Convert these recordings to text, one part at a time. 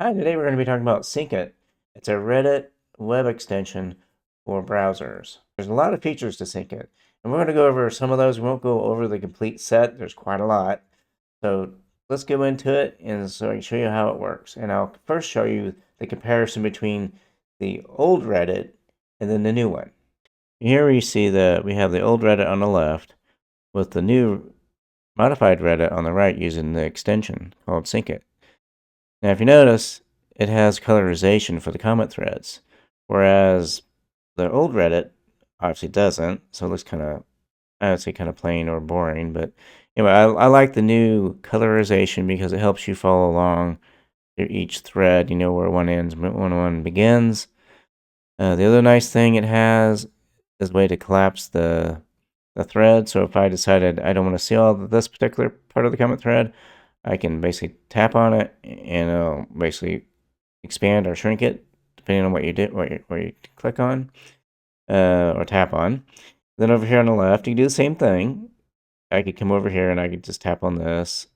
Hi, today we're going to be talking about Sync It. It's a Reddit web extension for browsers. There's a lot of features to Sync It, and we're going to go over some of those. We won't go over the complete set. There's quite a lot. So let's go into it and so I can show you how it works. And I'll first show you the comparison between the old Reddit and then the new one. Here we see that we have the old Reddit on the left with the new modified Reddit on the right using the extension called Sync It. Now, if you notice, it has colorization for the comment threads, whereas the old Reddit obviously doesn't. So it looks kind of, I would say, kind of plain or boring. But anyway, I like the new colorization because it helps you follow along through each thread. You know where one ends, when one begins. The other nice thing it has is a way to collapse the thread. So if I decided I don't want to see all of this particular part of the comment thread, I can basically tap on it and it'll basically expand or shrink it depending on what you did, what you click on or tap on. Then over here on the left, you can do the same thing. I could come over here and I could just tap on this,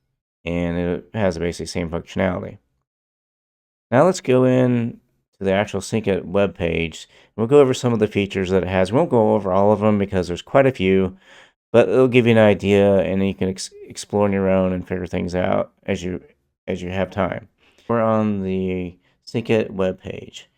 and it has basically the same functionality. Now let's go in to the actual Sync It web page. We'll go over some of the features that it has. We won't go over all of them because there's quite a few, but it'll give you an idea, and then you can explore on your own and figure things out as you have time. We're on the Sync It web page,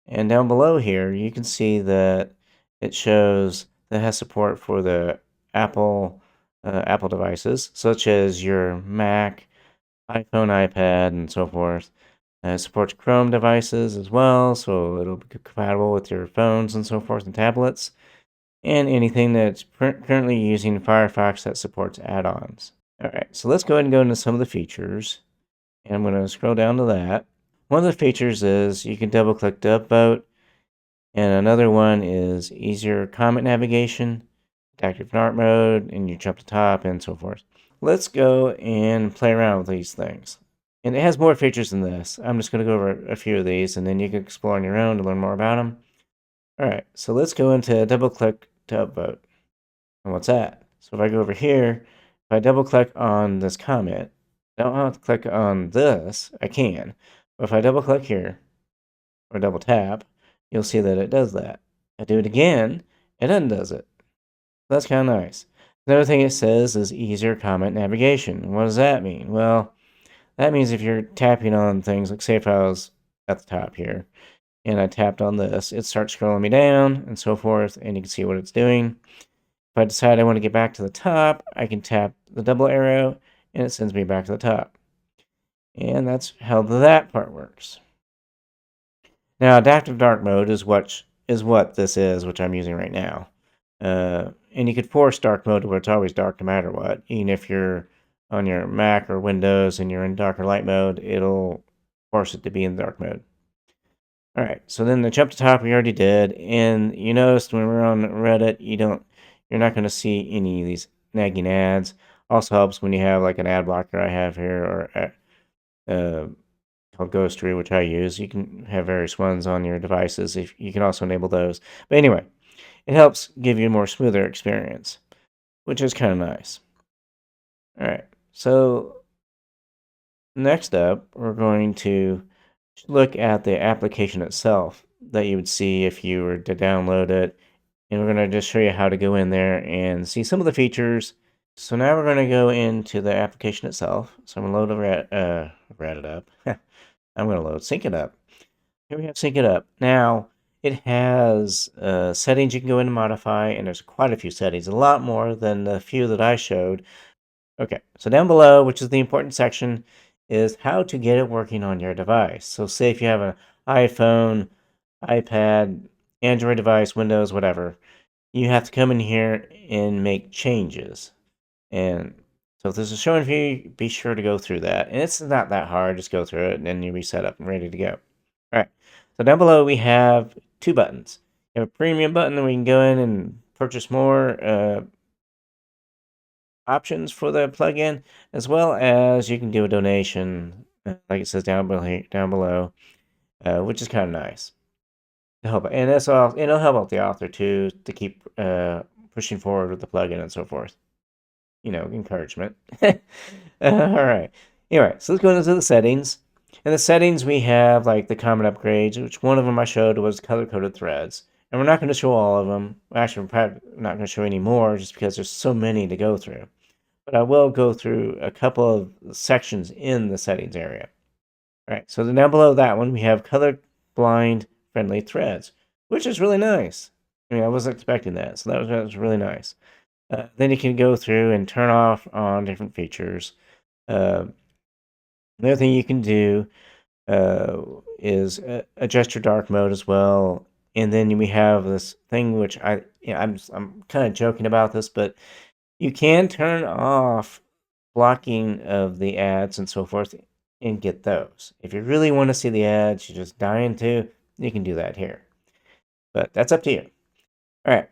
and down below here you can see that it shows that it has support for the Apple devices, such as your Mac, iPhone, iPad, and so forth. It supports Chrome devices as well, so it'll be compatible with your phones and so forth and tablets, and anything that's currently using Firefox that supports add-ons. All right, so let's go ahead and go into some of the features, and I'm going to scroll down to that. One of the features is you can double-click to upvote, and another one is easier comment navigation, active dark mode, and you jump to top, and so forth. Let's go and play around with these things. And it has more features than this. I'm just going to go over a few of these, and then you can explore on your own to learn more about them. All right, so let's go into double-click to upvote. And what's that? So if I go over here, if I double-click on this comment, I don't have to click on this. I can. But if I double-click here, or double-tap, you'll see that it does that. I do it again, it undoes it. That's kind of nice. Another thing it says is easier comment navigation. What does that mean? Well, that means if you're tapping on things, like say if I was at the top here, and I tapped on this, it starts scrolling me down and so forth, and you can see what it's doing. If I decide I want to get back to the top, I can tap the double arrow, and it sends me back to the top. And that's how that part works. Now, adaptive dark mode is what this is, which I'm using right now. And you could force dark mode where it's always dark no matter what. Even if you're on your Mac or Windows and you're in dark or light mode, it'll force it to be in dark mode. All right, so then the jump to top we already did, and you noticed when we're on Reddit, you're not going to see any of these nagging ads. Also helps when you have like an ad blocker I have here, or called Ghostery, which I use. You can have various ones on your devices. If you can also enable those. But anyway, it helps give you a more smoother experience, which is kind of nice. All right, so next up, we're going to look at the application itself that you would see if you were to download it. And we're going to just show you how to go in there and see some of the features. So now we're going to go into the application itself. So I'm going to load Reddit up. I'm going to load Sync It up. Here we have Sync It up. Now, it has settings you can go in and modify, and there's quite a few settings, a lot more than the few that I showed. Okay, so down below, which is the important section, is how to get it working on your device. So say if you have an iPhone, iPad, Android device, Windows, whatever, you have to come in here and make changes. And so if this is showing for you, be sure to go through that. And it's not that hard, just go through it, and then you'll be set up and ready to go. All right, so down below we have two buttons. You have a premium button that we can go in and purchase more options for the plugin, as well as you can do a donation, like it says down below, which is kind of nice to help. And that's all. And it'll help out the author too to keep pushing forward with the plugin and so forth. You know, encouragement. All right. Anyway, so let's go into the settings. In the settings, we have like the common upgrades, which one of them I showed was color-coded threads. And we're not going to show all of them. Actually, we're probably not going to show any more just because there's so many to go through. But I will go through a couple of sections in the settings area. All right, so down below that one, we have color-blind friendly threads, which is really nice. I mean, I wasn't expecting that, so that was really nice. Then you can go through and turn off on different features. Another thing you can do is adjust your dark mode as well. And then we have this thing which I'm kind of joking about this, but you can turn off blocking of the ads and so forth and get those. If you really want to see the ads, you're just dying to, you can do that here. But that's up to you. All right.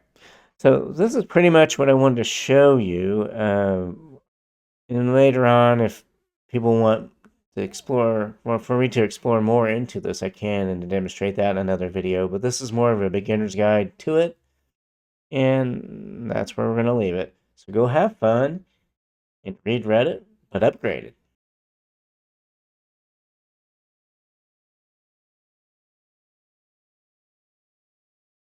So this is pretty much what I wanted to show you. And later on, if people want to explore, well, for me to explore more into this, I can and to demonstrate that in another video. But this is more of a beginner's guide to it. And that's where we're going to leave it. So go have fun and read Reddit, but upgrade it.